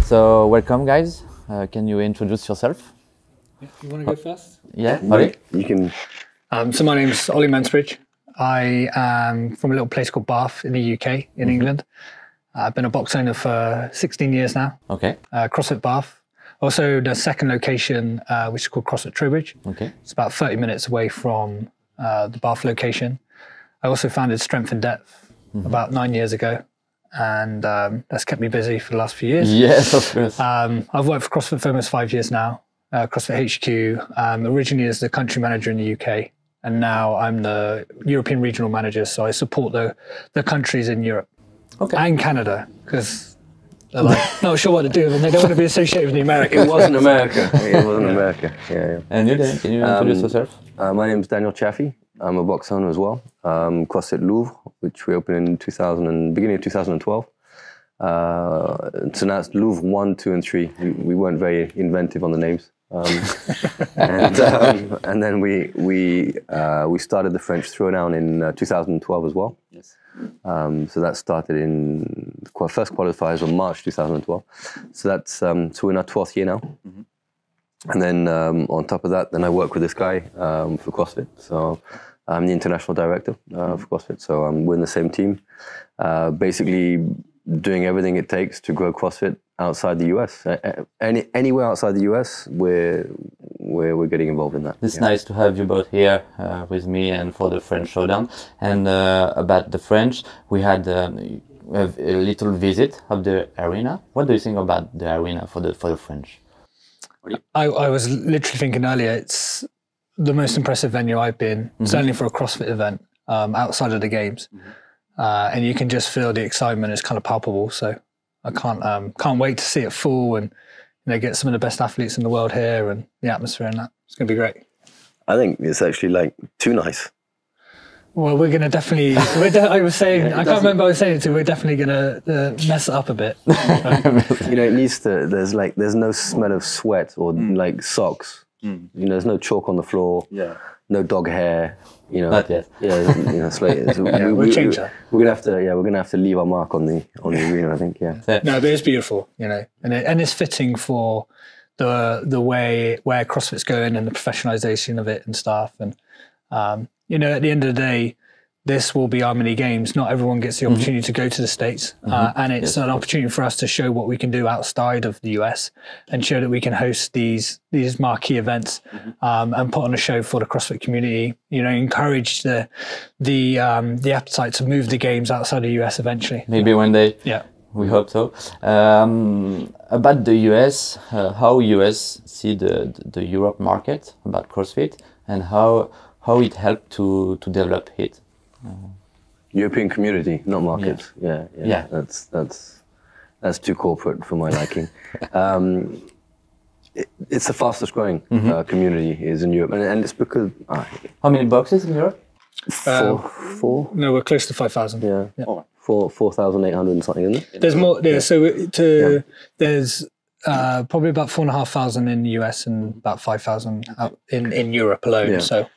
So welcome, guys. Can you introduce yourself? You want to go first? Yeah, Ollie? You can. So my name's Ollie Mansbridge. I am from a little place called Bath in the UK, in England. I've been a box owner for 16 years now. Okay. CrossFit Bath. Also the second location, which is called CrossFit Trowbridge. Okay. It's about 30 minutes away from the Bath location. I also founded Strength and Depth about 9 years ago. And that's kept me busy for the last few years. Yes, of course. I've worked for CrossFit for almost 5 years now. CrossFit HQ, originally as the country manager in the UK, and now I'm the European Regional Manager, so I support the countries in Europe and Canada, because they're like not sure what to do and they don't want to be associated with the Americans. It wasn't America. It wasn't America. Yeah. And you, Dan, can you introduce yourself? My name's Daniel Chaffey. I'm a box owner as well. CrossFit Louvre, which we opened in beginning of 2012. So now it's Louvre 1, 2, and 3. We weren't very inventive on the names. And then we started the French Throwdown in 2012 as well. Yes. So that started in first qualifiers on March 2012. So that's so we're in our 12th year now. And then on top of that, then I work with this guy for CrossFit. So I'm the international director for CrossFit. So we're in the same team, basically doing everything it takes to grow CrossFit outside the US. Anywhere outside the US, we're getting involved in that. It's nice to have you both here with me and for the French Showdown. And about the French, we had a little visit of the arena. What do you think about the arena for the French? I was literally thinking earlier, it's the most impressive venue I've been, certainly for a CrossFit event outside of the games. And you can just feel the excitement is kind of palpable. So I can't wait to see it full and get some of the best athletes in the world here and the atmosphere and that. It's going to be great. I think it's actually like too nice. Well, we're going to definitely, I was saying, I can't remember what I was saying to, we're definitely going to mess it up a bit. It needs to, there's no smell of sweat or like socks. There's no chalk on the floor. Yeah. No dog hair. Not yet. Yeah, we'll change that. We're gonna have to leave our mark on the arena, I think. Yeah. No, but it's beautiful, and it's fitting for the way where CrossFit's going and the professionalization of it and stuff. And at the end of the day, this will be our mini games. Not everyone gets the opportunity to go to the States, and it's an opportunity for us to show what we can do outside of the US and show that we can host these marquee events and put on a show for the CrossFit community. Encourage the appetite to move the games outside the US eventually. Maybe one day. Yeah, we hope so. About the US, how US see the Europe market about CrossFit and how it helped to develop it. European community, not markets. Yeah. That's too corporate for my liking. It's the fastest growing community is in Europe, and it's because how many boxes in Europe? Four. No, we're close to 5,000. Yeah. 4,800 and something, isn't it? There's more. Yeah. So there's probably about 4,500 in the US and about 5,000 in Europe alone. Yeah. So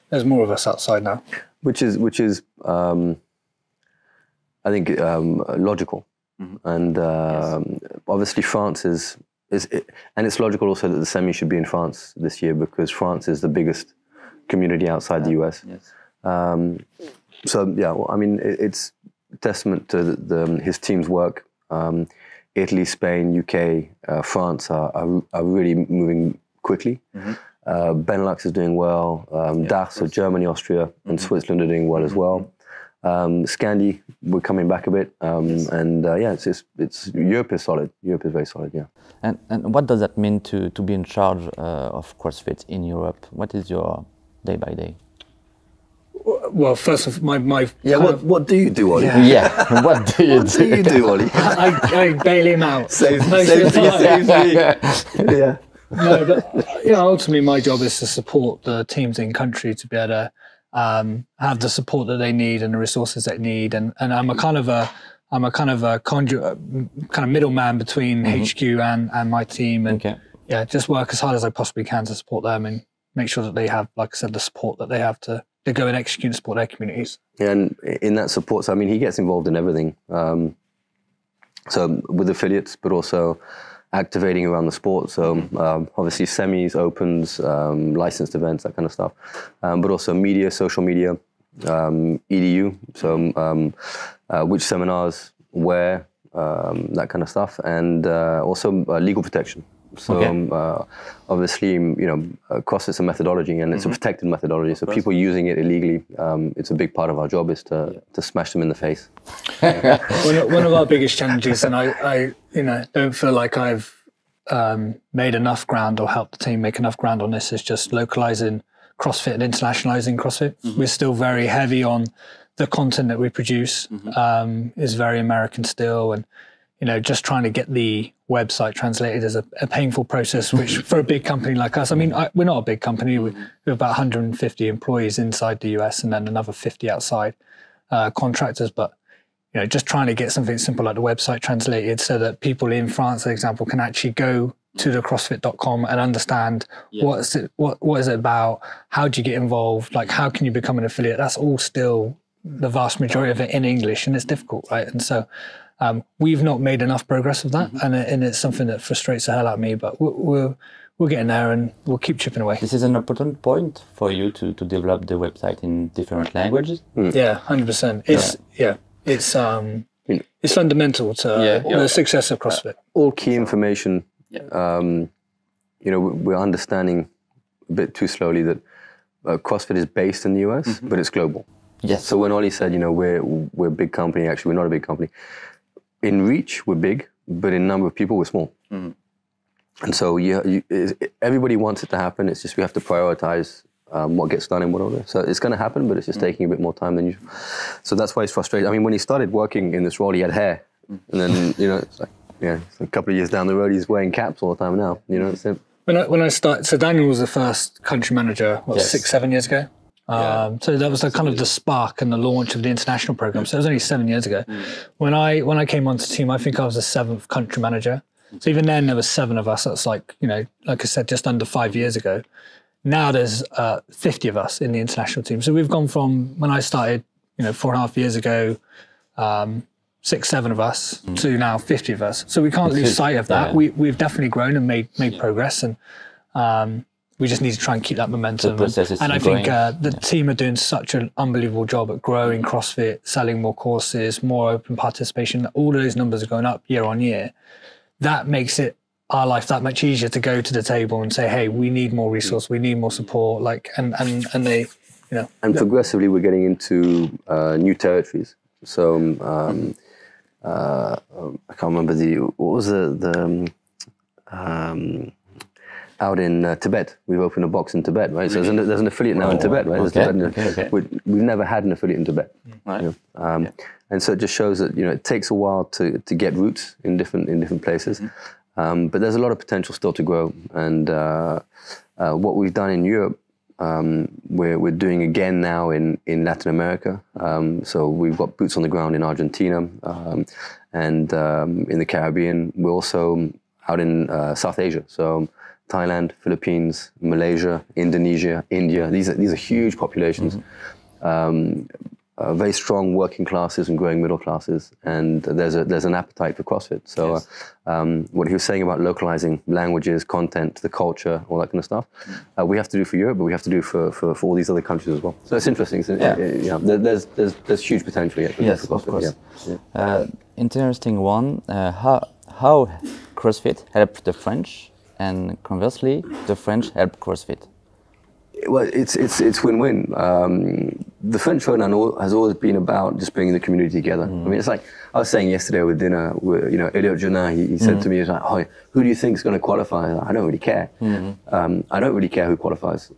there's more of us outside now. Which is I think logical, and obviously France is and it's logical also that the semi should be in France this year because France is the biggest community outside the US. Yes. So yeah, well, I mean it's testament to his team's work. Italy, Spain, UK, France are really moving quickly. Benelux is doing well. DACH, so Germany, Austria, and Switzerland are doing well as well. Scandi, we're coming back a bit, and it's Europe is solid. Europe is very solid. Yeah. And what does that mean to be in charge of CrossFit in Europe? What is your day by day? Well, first of my what do you do, Ollie? Yeah, what do you do? What do you do, Ollie? I bail him out. Save me. Yeah. No, but ultimately my job is to support the teams in country to be able to have the support that they need and the resources they need, and I'm a kind of a conduit, kind of middleman between HQ and my team, and just work as hard as I possibly can to support them and make sure that they have, like I said, the support that they have to go and execute and support their communities. Yeah, and in that support, so I mean, he gets involved in everything. So with affiliates, but also activating around the sport. So obviously semis, opens, licensed events, that kind of stuff. But also media, social media, EDU. So which seminars, where, that kind of stuff. And also legal protection. So obviously, CrossFit's a methodology, and it's a protected methodology. So people using it illegally, it's a big part of our job is to smash them in the face. One of our biggest challenges, and I don't feel like I've made enough ground or helped the team make enough ground on this, is just localizing CrossFit and internationalizing CrossFit. We're still very heavy on the content that we produce, is very American still, and just trying to get the website translated is a painful process, which for a big company like us, I mean, we're not a big company. We have about 150 employees inside the US and then another 50 outside contractors. But, just trying to get something simple like the website translated so that people in France, for example, can actually go to the CrossFit.com and understand what is it about, how do you get involved, like how can you become an affiliate? That's all still the vast majority of it in English, and it's difficult, right? And so we've not made enough progress with that, and it's something that frustrates the hell out of me, but we're getting there, and we'll keep chipping away. This is an important point for you to develop the website in different languages? Yeah, 100%. It's fundamental to the success of CrossFit. All key information, we're understanding a bit too slowly that CrossFit is based in the US, but it's global. Yes. So when Ollie said, we're a big company, actually we're not a big company. In reach, we're big, but in number of people, we're small. And so everybody wants it to happen. It's just we have to prioritize what gets done in what order. So it's going to happen, but it's just taking a bit more time than usual. So that's why it's frustrating. I mean, when he started working in this role, he had hair. And then, it's like, a couple of years down the road, he's wearing caps all the time now. It's it. When I started, so Daniel was the first country manager, 6-7 years ago? So that was kind of the spark and the launch of the international program. So it was only 7 years ago. When I came onto the team, I think I was the 7th country manager. So even then there was 7 of us. That's like I said, just under 5 years ago. Now there's 50 of us in the international team. So we've gone from when I started, 4.5 years ago, 6-7 of us to now 50 of us. So we can't lose sight of that. We've definitely grown and made progress, and we just need to try and keep that momentum. And I think the team are doing such an unbelievable job at growing CrossFit, selling more courses, more open participation. All those numbers are going up year on year. That makes our life that much easier to go to the table and say, hey, we need more resource, we need more support. And they, And progressively we're getting into new territories. So I can't remember what was out in Tibet. We've opened a box in Tibet, right? So there's an affiliate now in Tibet, right? We've never had an affiliate in Tibet. Right. And so it just shows that it takes a while to get roots in different places, but there's a lot of potential still to grow. And what we've done in Europe, we're doing again now in Latin America. So we've got boots on the ground in Argentina and in the Caribbean. We're also out in South Asia. So Thailand, Philippines, Malaysia, Indonesia, India. These are huge populations. Very strong working classes and growing middle classes, and there's an appetite for CrossFit. So what he was saying about localizing languages, content, the culture, all that kind of stuff, we have to do for Europe, but we have to do for all these other countries as well. So it's interesting. There's huge potential here for CrossFit. Of course. Interesting one. How CrossFit helped the French, and conversely, the French help CrossFit? Well, it's win-win. The French Throwdown has always been about just bringing the community together. I mean, it's like I was saying yesterday with dinner. Elliot Jonin, he said to me, he's like, "Oh, who do you think is going to qualify?" I don't really care. I don't really care who qualifies.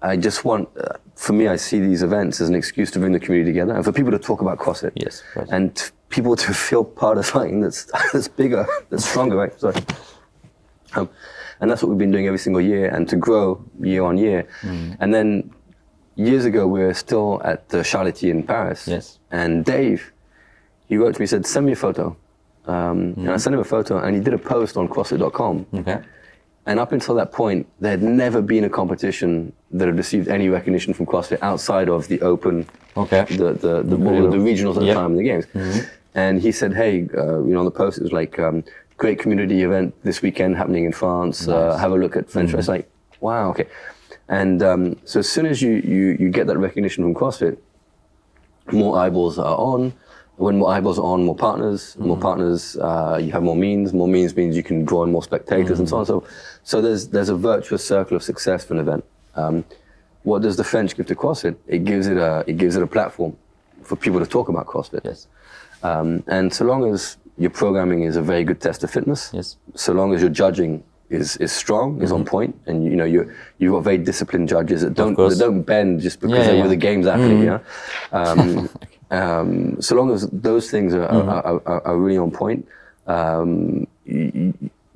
I just want, for me, I see these events as an excuse to bring the community together and for people to talk about CrossFit. Yes, right. And people to feel part of something that's bigger, that's stronger. Right? Sorry. And that's what we've been doing every single year, and to grow year on year. And then years ago, we were still at the Charletier in Paris. Yes. And Dave, he wrote to me, he said, "Send me a photo." And I sent him a photo, and he did a post on CrossFit.com. Okay. And up until that point, there had never been a competition that had received any recognition from CrossFit outside of the open Okay. The regionals at the time in the games. And he said, hey, on the post, it was like, great community event this weekend happening in France. Nice. Have a look at French. It's like, wow, okay. And so as soon as you get that recognition from CrossFit, more eyeballs are on. When more eyeballs are on, more partners. More partners, you have more means. More means means you can draw in more spectators and so on. So there's a virtuous circle of success for an event. What does the French give to CrossFit? It gives it a platform for people to talk about CrossFit. Yes. And so long as your programming is a very good test of fitness, yes. So long as your judging is strong, is on point, and you've got very disciplined judges that don't bend just because they were the games athlete. So long as those things are really on point,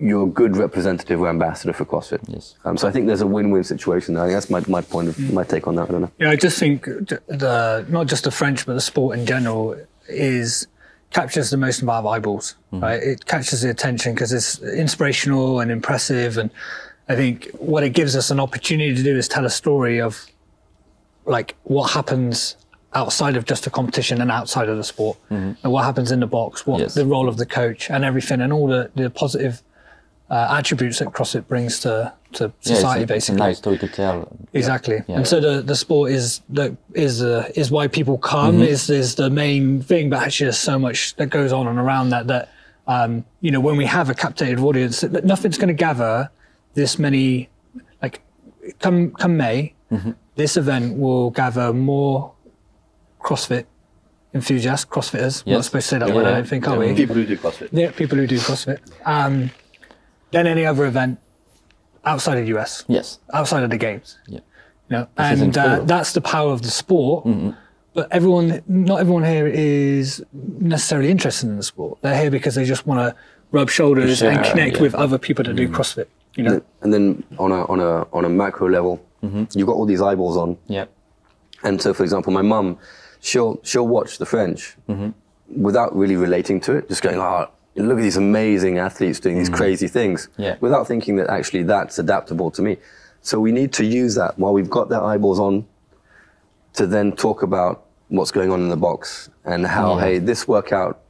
you're a good representative or ambassador for CrossFit. Yes. So I think there's a win-win situation there. I think that's my point of my take on that. I don't know. Yeah, I just think not just the French, but the sport in general captures the most amount of eyeballs, right? It captures the attention because it's inspirational and impressive. And I think what it gives us an opportunity to do is tell a story of like what happens outside of just a competition and outside of the sport, and what happens in the box, what the role of the coach and everything, and all the positive attributes that CrossFit brings to society, basically. It's a nice story to tell. Exactly. Yeah. And so the sport is why people come, is the main thing, but actually there's so much that goes on and around that when we have a captivated audience, nothing's going to gather this many, like come May, this event will gather more CrossFit enthusiasts, CrossFitters. We're not supposed to say that word, I don't think, are we? People who do CrossFit. Yeah, people who do CrossFit. Than any other event outside of the US. Yes. Outside of the games. Yeah. And that's the power of the sport. But not everyone here is necessarily interested in the sport. They're here because they just want to rub shoulders and connect with other people that do CrossFit. And then on a macro level, you've got all these eyeballs on. Yeah. And so, for example, my mum, she'll watch the French without really relating to it, just going, look at these amazing athletes doing these crazy things, without thinking that actually that's adaptable to me. So we need to use that while we've got their eyeballs on to then talk about what's going on in the box and how, hey, this workout,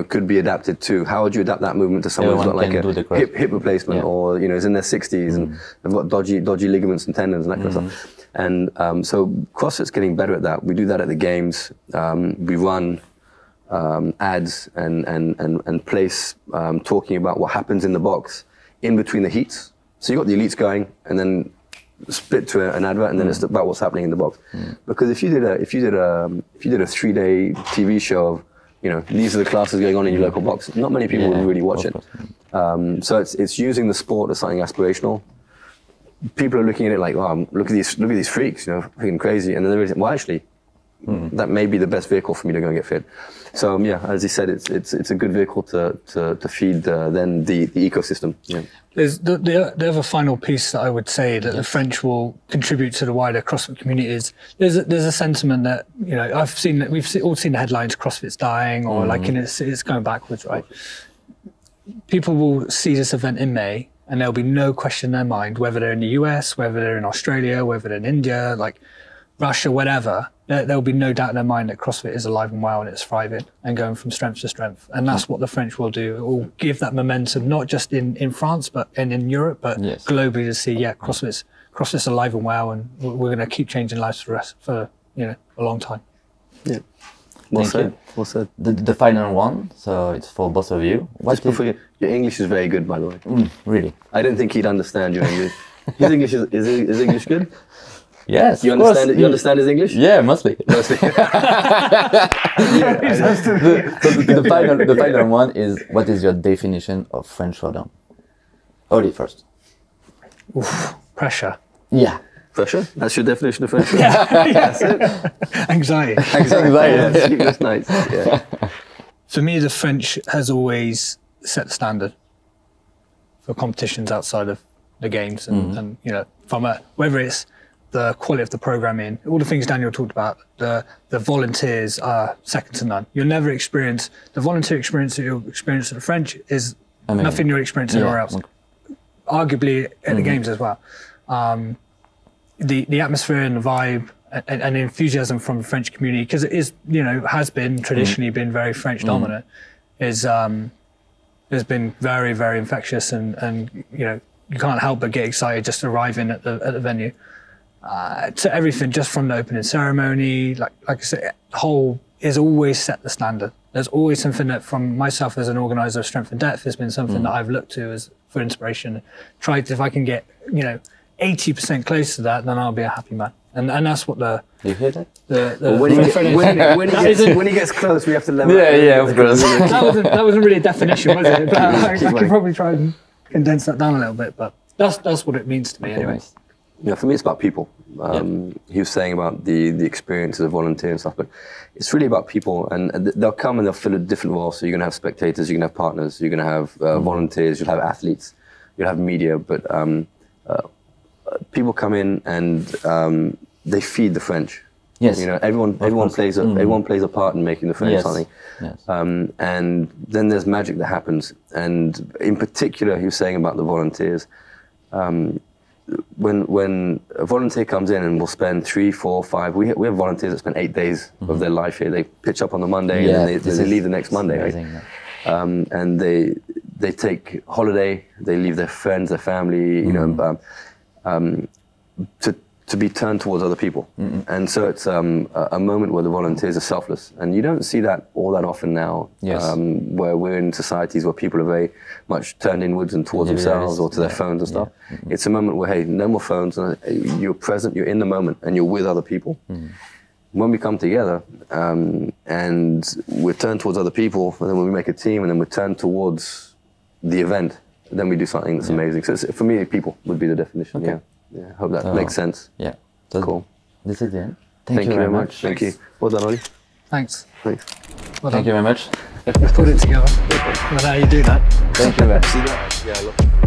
could be adapted to. How would you adapt that movement to someone who's got like a hip replacement or, is in their 60s and they've got dodgy ligaments and tendons and that kind of stuff. And so CrossFit's getting better at that. We do that at the games. We run ads and place talking about what happens in the box in between the heats. So you've got the elites going and then split to an advert and then it's about what's happening in the box. Because if you did a 3-day TV show of, these are the classes going on in your local box, not many people would really watch it. So it's using the sport as something aspirational. People are looking at it like, look at these freaks, freaking crazy. And then they're well, actually, that may be the best vehicle for me to go and get fit. So as he said, it's a good vehicle to feed then the ecosystem. Yeah. There's the other final piece that I would say that the French will contribute to the wider CrossFit community is there's a sentiment that I've seen that we've all seen the headlines CrossFit's dying or it's going backwards, right? People will see this event in May and there'll be no question in their mind whether they're in the US, whether they're in Australia, whether they're in India, like Russia, whatever. There'll be no doubt in their mind that CrossFit is alive and well and it's thriving and going from strength to strength. And that's what the French will do. It will give that momentum, not just in France, and in Europe, but globally to see, CrossFit's alive and well and we're going to keep changing lives for a long time. Yeah. Well said. Well said. The final one, so it's for both of you. Your English is very good, by the way. Really? I didn't think he'd understand your English. His English is English good? Yes, you understand it. You understand his English? Yeah, mostly. The final one is: what is your definition of French Throwdown? Ollie first. Oof, pressure. Yeah. Pressure? That's your definition of French Throwdown? Yeah. That's it. Anxiety. Anxiety. That's nice. Yeah. For me, the French has always set the standard for competitions outside of the games, and from whether it's the quality of the programming, all the things Daniel talked about, the volunteers are second to none. You'll never experience the volunteer experience that you'll experience at the French is nothing you'll experience anywhere else. Arguably at the games as well. The atmosphere and the vibe an enthusiasm from the French community, because it is, you know, has been traditionally been very French dominant, is has been very, very infectious, and you know, you can't help but get excited just arriving at the venue. To everything, just from the opening ceremony, like I said, the whole is always set the standard. There's always something that, from myself as an organizer of Strength and Depth, has been something that I've looked to as for inspiration. Tried, if I can get, you know, 80% close to that, then I'll be a happy man. And that's what the... You hear that? When he gets close, we have to level. Yeah, of course. that wasn't really a definition, was it? But I could probably try and condense that down a little bit, but that's what it means to me anyway. Yeah, for me, it's about people. He was saying about the experience of volunteer and stuff, but it's really about people, and they'll come and they'll fill a different role. So you're going to have spectators, you're going to have partners, you're going to have volunteers, you'll have athletes, you'll have media, but people come in and they feed the French. Yes. You know, everyone plays a part in making the French something. Yes. And then there's magic that happens. And in particular, he was saying about the volunteers. When a volunteer comes in and will spend 3, 4, 5, we have volunteers that spend 8 days of their life here. They pitch up on the Monday and then they leave the next Monday. Right? And they take holiday, they leave their friends, their family, you know, to be turned towards other people. And so it's a moment where the volunteers are selfless. And you don't see that all that often now, where we're in societies where people are very much turned inwards and towards themselves or to their phones and stuff. It's a moment where, hey, no more phones, and you're present, you're in the moment, and you're with other people. When we come together and we're turned towards other people, and then when we make a team and then we're turned towards the event, then we do something that's amazing. So for me, people would be the definition. Okay. Yeah, I hope that makes sense. Yeah. So cool. This is the end. Thank you very much. Thank you. Well done, Ollie. Thanks. Thanks. Well Thank you very much. Put it together. Well, how you do that? Thank you very much. See that? Yeah, I love it.